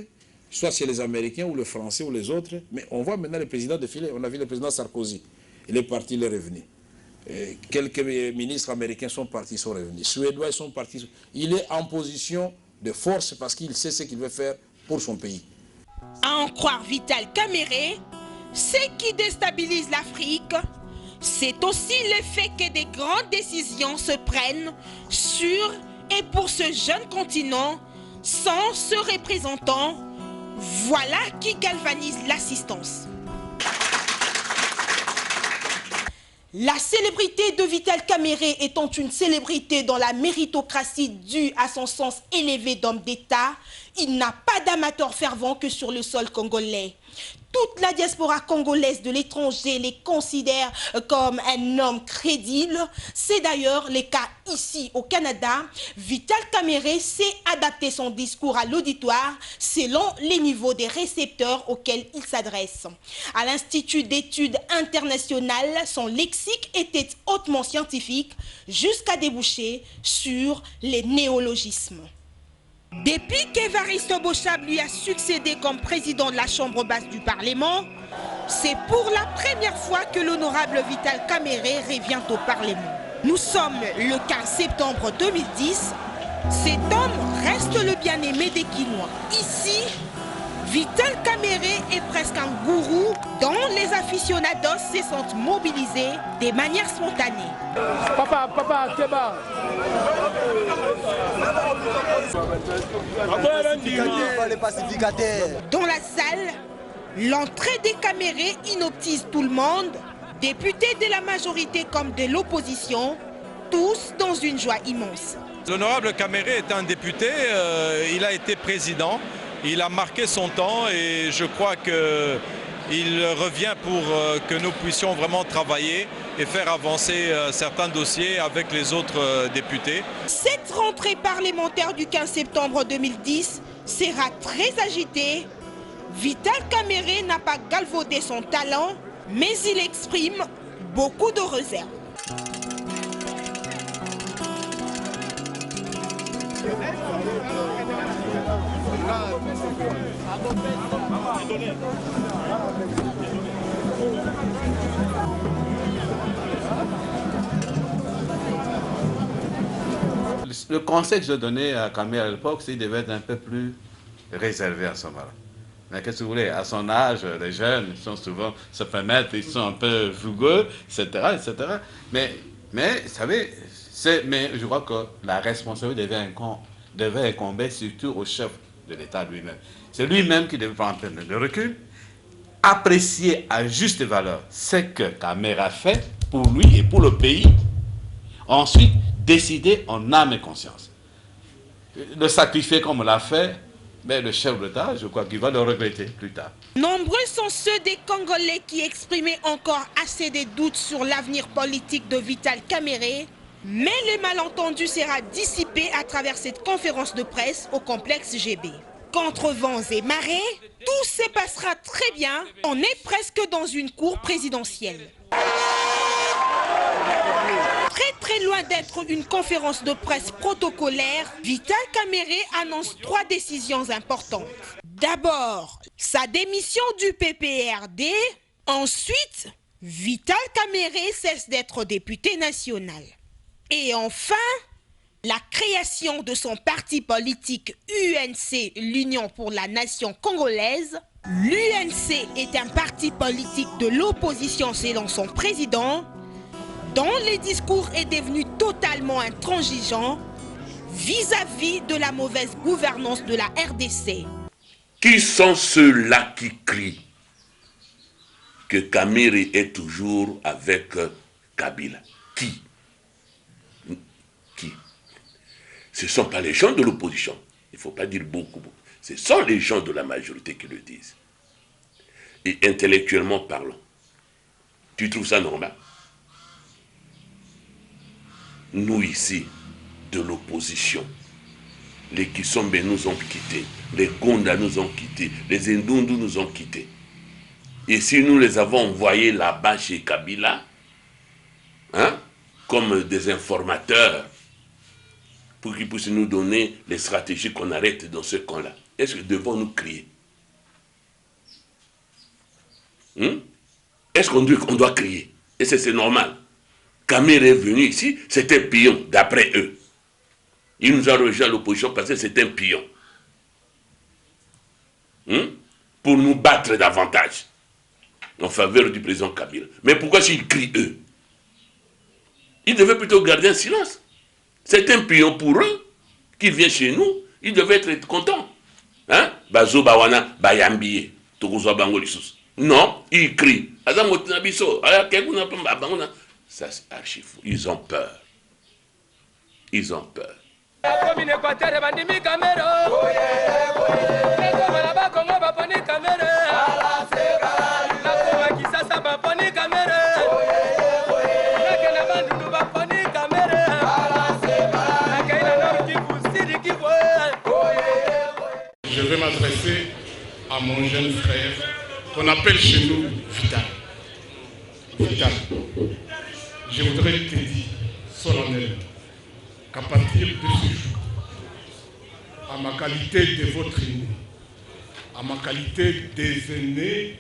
soit chez les Américains ou les Français ou les autres. Mais on voit maintenant le président défiler, on a vu le président Sarkozy. Il est parti, il est revenu. Quelques ministres américains sont partis, sont revenus. Suédois sont partis. Il est en position de force parce qu'il sait ce qu'il veut faire pour son pays. À en croire Vital Kamerhe, ce qui déstabilise l'Afrique, c'est aussi le fait que des grandes décisions se prennent sur et pour ce jeune continent sans ce représentant. Voilà qui galvanise l'assistance. La célébrité de Vital Kamerhe étant une célébrité dans la méritocratie due à son sens élevé d'homme d'État, il n'a pas d'amateur fervent que sur le sol congolais. Toute la diaspora congolaise de l'étranger les considère comme un homme crédible. C'est d'ailleurs le cas ici au Canada. Vital Kamerhe sait adapter son discours à l'auditoire selon les niveaux des récepteurs auxquels il s'adresse. À l'Institut d'études internationales, son lexique était hautement scientifique jusqu'à déboucher sur les néologismes. Depuis qu'Évariste Bochab lui a succédé comme président de la Chambre basse du Parlement, c'est pour la première fois que l'honorable Vital Kamerhe revient au Parlement. Nous sommes le 15 septembre 2010. Cet homme reste le bien-aimé des Kinois. Ici, Vital Kamerhe est presque un gourou dont les aficionados se sentent mobilisés de manière spontanée. Papa, Kéba. Dans la salle, l'entrée des Kamerhe inoptise tout le monde, députés de la majorité comme de l'opposition, tous dans une joie immense. L'honorable Kamerhe est un député, il a été président. Il a marqué son temps et je crois qu'il revient pour que nous puissions vraiment travailler et faire avancer certains dossiers avec les autres députés. Cette rentrée parlementaire du 15 septembre 2010 sera très agitée. Vital Kamerhe n'a pas galvaudé son talent, mais il exprime beaucoup de réserves. Le conseil que je donnais à Kamerhe à l'époque, c'est qu'il devait être un peu plus réservé à ce moment-là. Mais qu'est-ce que vous voulez, à son âge, les jeunes, ils sont souvent, se permettent, ils sont un peu fougueux, etc. Mais vous savez, mais je crois que la responsabilité devait incomber surtout au chef de l'État lui-même. C'est lui-même qui devait prendre un peu de recul, apprécier à juste valeur ce que Kamerhe a fait pour lui et pour le pays, ensuite décider en âme et conscience. Le sacrifier comme on l'a fait, mais le chef de l'État, je crois qu'il va le regretter plus tard. Nombreux sont ceux des Congolais qui exprimaient encore assez de doutes sur l'avenir politique de Vital Kamerhe, mais le malentendu sera dissipé à travers cette conférence de presse au complexe GB. Contre vents et marées, tout se passera très bien. On est presque dans une cour présidentielle. Très loin d'être une conférence de presse protocolaire, Vital Kamerhe annonce 3 décisions importantes. D'abord, sa démission du PPRD. Ensuite, Vital Kamerhe cesse d'être député national. Et enfin, la création de son parti politique UNC, l'Union pour la Nation Congolaise. L'UNC est un parti politique de l'opposition selon son président, dont le discours est devenu totalement intransigeant vis-à-vis de la mauvaise gouvernance de la RDC. Qui sont ceux-là qui crient que Kamere est toujours avec Kabila? Qui? Ce ne sont pas les gens de l'opposition. Il ne faut pas dire beaucoup. Ce sont les gens de la majorité qui le disent. Et intellectuellement parlant, tu trouves ça normal? Nous ici, de l'opposition, les Kisombe nous ont quittés, les Gonda nous ont quittés, les Ndundu nous ont quittés. Et si nous les avons envoyés là-bas chez Kabila, hein, comme des informateurs, pour qu'ils puissent nous donner les stratégies qu'on arrête dans ce camp-là, est-ce que devons-nous crier? Est-ce qu'on doit crier? Et c'est normal. Kamere est venu ici, c'est un pion, d'après eux. Il nous a rejoint à l'opposition parce que c'est un pion. Pour nous battre davantage en faveur du président Kabila. Mais pourquoi s'ils crient eux? Ils devaient plutôt garder un silence. C'est un pion pour eux qui vient chez nous. Ils devaient être contents. Hein? Bazo Bawana Bayambiye. Non, ils crient. Ça, c'est archi fou. Ils ont peur. Ils ont peur. Je vais m'adresser à mon jeune frère qu'on appelle chez nous Vital. Vital, je voudrais te dire solennellement qu'à partir de ce jour, à ma qualité de votre aîné, à ma qualité des aînés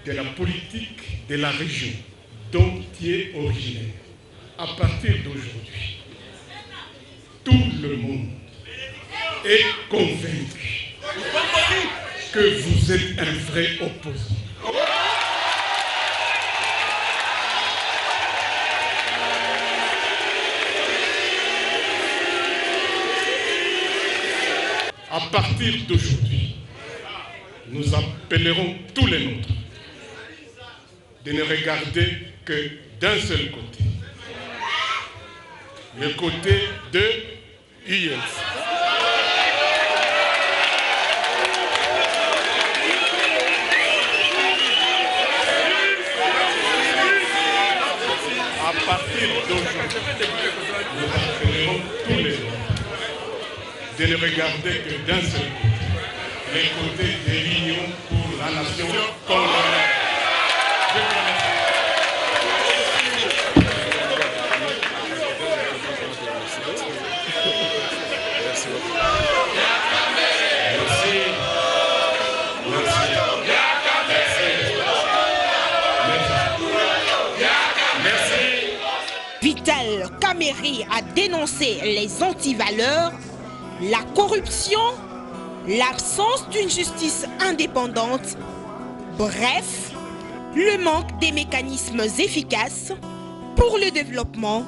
de la politique de la région dont tu es originaire, à partir d'aujourd'hui, tout le monde est convaincu que vous êtes un vrai opposant. À partir d'aujourd'hui, nous appellerons tous les nôtres de ne regarder que d'un seul côté, le côté de UNC. À partir d'aujourd'hui, nous appellerons tous les nôtres de ne regarder que d'un seul côté, les côtés de l'Union pour la nation congolaise. Je vous remercie. Merci beaucoup. Vital Kamere a dénoncé les antivaleurs, la corruption, l'absence d'une justice indépendante, bref, le manque des mécanismes efficaces pour le développement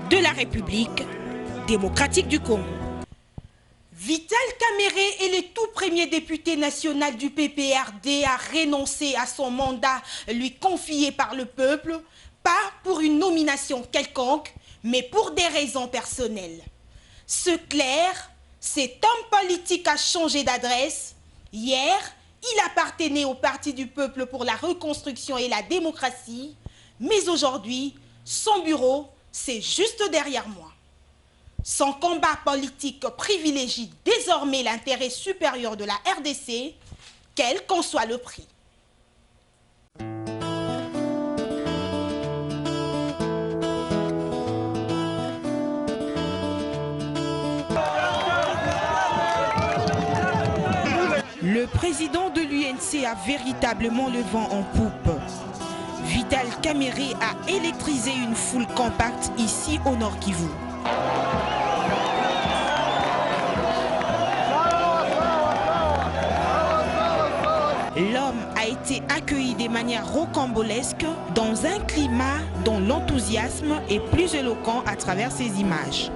de la République démocratique du Congo. Vital Kamere est le tout premier député national du PPRD à renoncer à son mandat lui confié par le peuple, pas pour une nomination quelconque, mais pour des raisons personnelles. Ce clair, cet homme politique a changé d'adresse. Hier, il appartenait au Parti du peuple pour la reconstruction et la démocratie, mais aujourd'hui, son bureau, c'est juste derrière moi. Son combat politique privilégie désormais l'intérêt supérieur de la RDC, quel qu'en soit le prix. Le président de l'UNC a véritablement le vent en poupe. Vital Kamerhe a électrisé une foule compacte ici au Nord Kivu. L'homme a été accueilli de manière rocambolesque dans un climat dont l'enthousiasme est plus éloquent à travers ses images.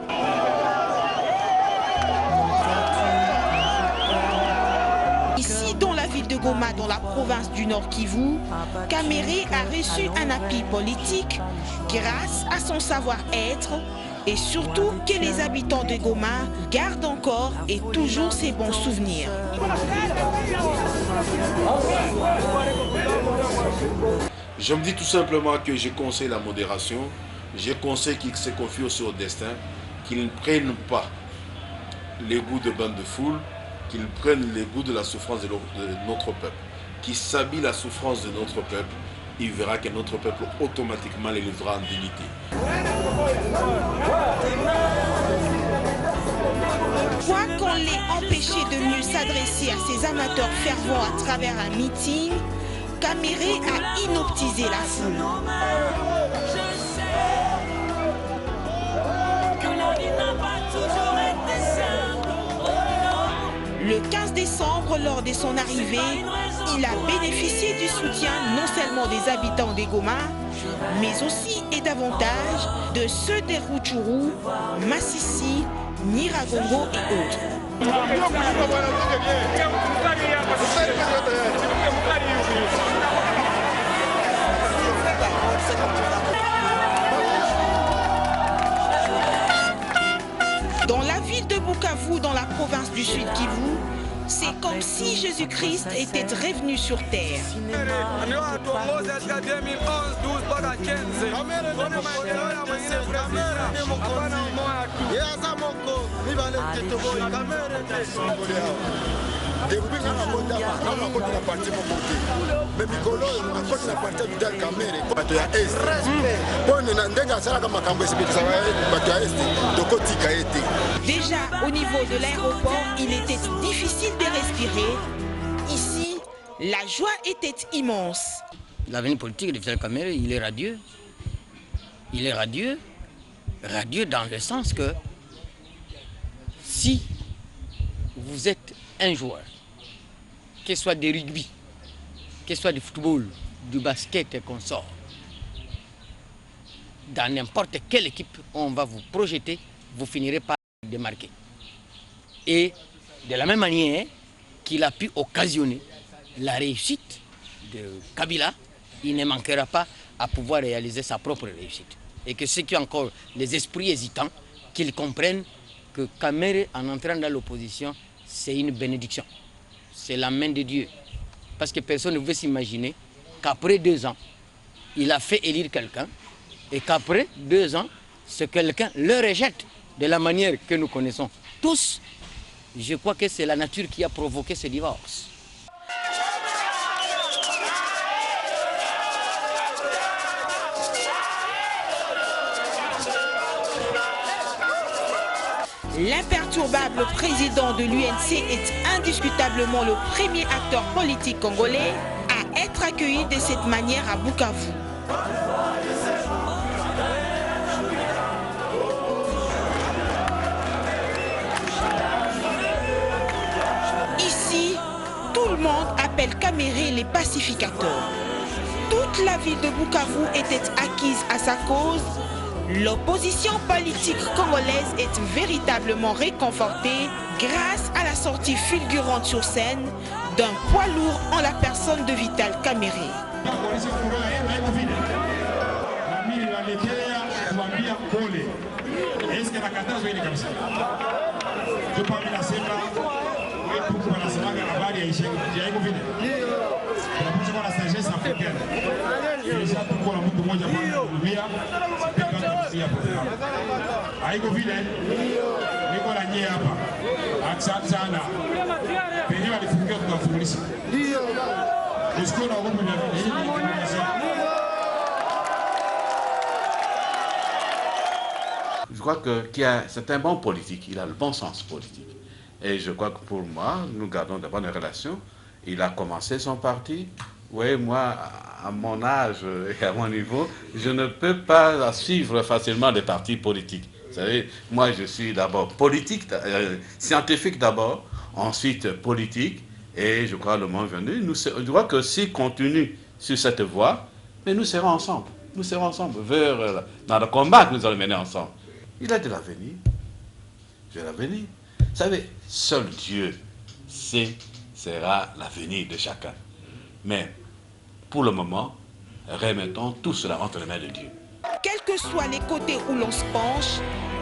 Ici, dans la ville de Goma, dans la province du Nord Kivu, Kamerhe a reçu un appui politique grâce à son savoir-être et surtout que les habitants de Goma gardent encore et toujours ses bons souvenirs. Je me dis tout simplement que je conseille la modération, je conseille qu'ils se confient aussi au destin, qu'ils ne prennent pas les goûts de bain de foule, qu'ils prennent les goûts de la souffrance de notre peuple, qu'ils s'habillent la souffrance de notre peuple, il verra que notre peuple automatiquement les livrera en dignité. Quoi qu'on l'ait empêché de mieux s'adresser à ses amateurs fervents à travers un meeting, Kamerhe a inoptisé la foule. Le 15 décembre, lors de son arrivée, il a bénéficié du soutien non seulement des habitants de Goma, mais aussi et davantage de ceux des Rutshuru, Masisi, Nyiragongo et autres. Dans la ville de Bukavu, dans la province du Sud Kivu, c'est comme si Jésus-Christ était revenu sur terre. Déjà au niveau de l'aéroport, il était difficile de respirer. Ici, la joie était immense. L'avenir politique de Vital Kamerhe, il est radieux. Il est radieux. Radieux dans le sens que si vous êtes un joueur, que ce soit du rugby, que ce soit du football, du basket et qu'on sort, dans n'importe quelle équipe on va vous projeter, vous finirez par démarquer. Et de la même manière qu'il a pu occasionner la réussite de Kabila, il ne manquera pas à pouvoir réaliser sa propre réussite. Et que ceux qui ont encore les esprits hésitants, qu'ils comprennent que Kamerhe, en entrant dans l'opposition, c'est une bénédiction. C'est la main de Dieu. Parce que personne ne veut s'imaginer qu'après 2 ans, il a fait élire quelqu'un et qu'après 2 ans, ce quelqu'un le rejette de la manière que nous connaissons tous. Je crois que c'est la nature qui a provoqué ce divorce. L'imperturbable président de l'UNC est indiscutablement le premier acteur politique congolais à être accueilli de cette manière à Bukavu. Ici, tout le monde appelle Kamerhe les pacificateurs. Toute la ville de Bukavu était acquise à sa cause. L'opposition politique congolaise est véritablement réconfortée grâce à la sortie fulgurante sur scène d'un poids lourd en la personne de Vital Kamerhe. Je crois que c'est un bon politique, il a le bon sens politique. Et je crois que pour moi, nous gardons de bonnes relations. Il a commencé son parti, Oui, moi, à mon âge et à mon niveau, je ne peux pas suivre facilement les partis politiques. Vous savez, moi, je suis d'abord politique, scientifique d'abord, ensuite politique, et je crois le moment venu, je crois que s'il continue sur cette voie, mais nous serons ensemble. Nous serons ensemble dans le combat que nous allons mener ensemble. Il a de l'avenir. J'ai l'avenir. Vous savez, seul Dieu sera l'avenir de chacun. Mais pour le moment, remettons tout cela entre les mains de Dieu. Quels que soient les côtés où l'on se penche,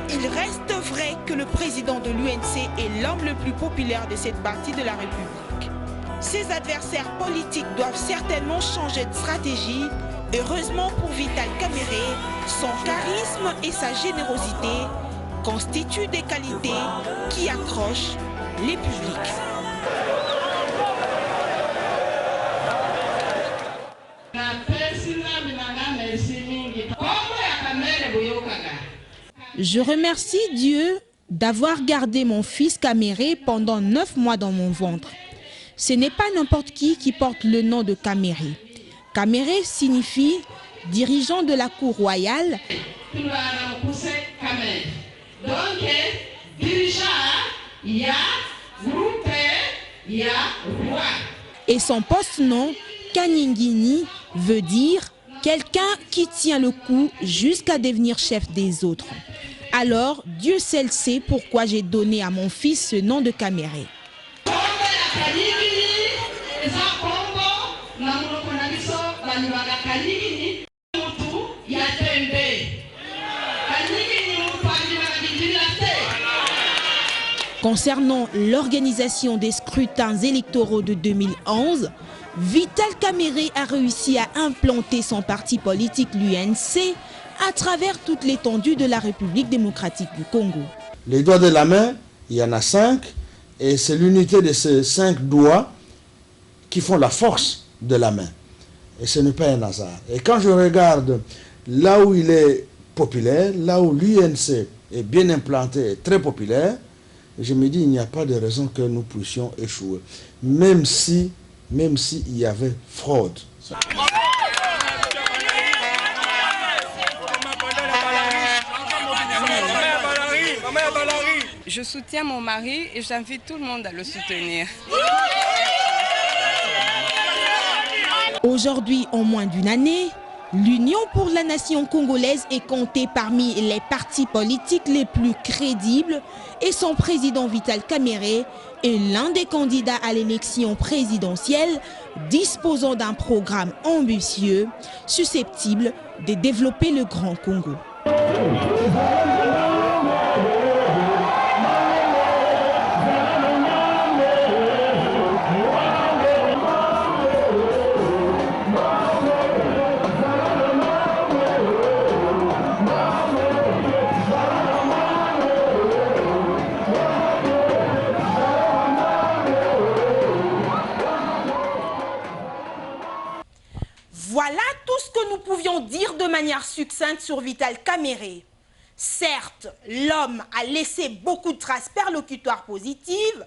il reste vrai que le président de l'UNC est l'homme le plus populaire de cette partie de la République. Ses adversaires politiques doivent certainement changer de stratégie. Heureusement pour Vital Kamerhe, son charisme et sa générosité constituent des qualités qui accrochent les publics. Je remercie Dieu d'avoir gardé mon fils Kamerhe pendant 9 mois dans mon ventre. Ce n'est pas n'importe qui porte le nom de Kamerhe. Kamerhe signifie dirigeant de la cour royale. Et son post-nom, Kanyingini, veut dire quelqu'un qui tient le coup jusqu'à devenir chef des autres. Alors, Dieu seul sait pourquoi j'ai donné à mon fils ce nom de Kamerhe. Concernant l'organisation des scrutins électoraux de 2011, Vital Kamerhe a réussi à implanter son parti politique, l'UNC, à travers toute l'étendue de la République démocratique du Congo. Les doigts de la main, il y en a 5, et c'est l'unité de ces 5 doigts qui font la force de la main. Et ce n'est pas un hasard. Et quand je regarde là où il est populaire, là où l'UNC est bien implanté et très populaire, je me dis il n'y a pas de raison que nous puissions échouer. Même s'il y avait fraude. Je soutiens mon mari et j'invite tout le monde à le soutenir. Aujourd'hui, en moins d'une année, l'Union pour la nation congolaise est comptée parmi les partis politiques les plus crédibles et son président Vital Kamerhe est l'un des candidats à l'élection présidentielle disposant d'un programme ambitieux susceptible de développer le Grand Congo. Voilà tout ce que nous pouvions dire de manière succincte sur Vital Kamerhe. Certes, l'homme a laissé beaucoup de traces perlocutoires positives.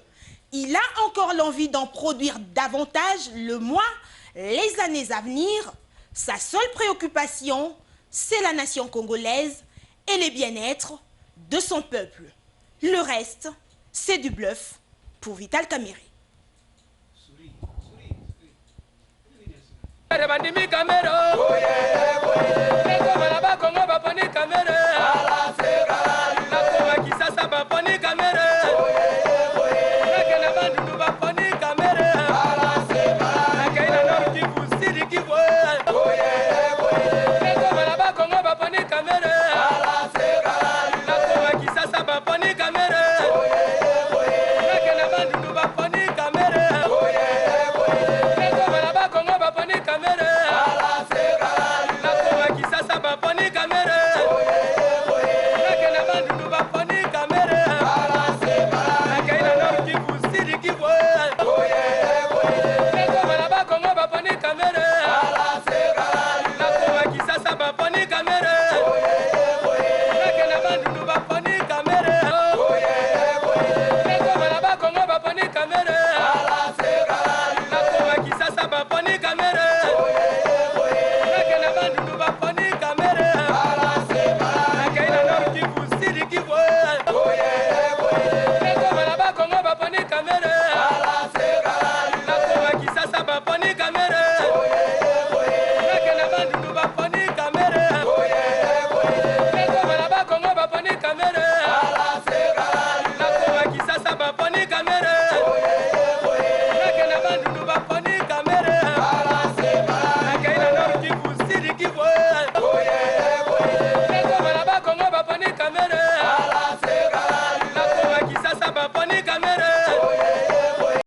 Il a encore l'envie d'en produire davantage le mois, les années à venir. Sa seule préoccupation, c'est la nation congolaise et le bien-être de son peuple. Le reste, c'est du bluff pour Vital Kamerhe. Bandimi Kamero,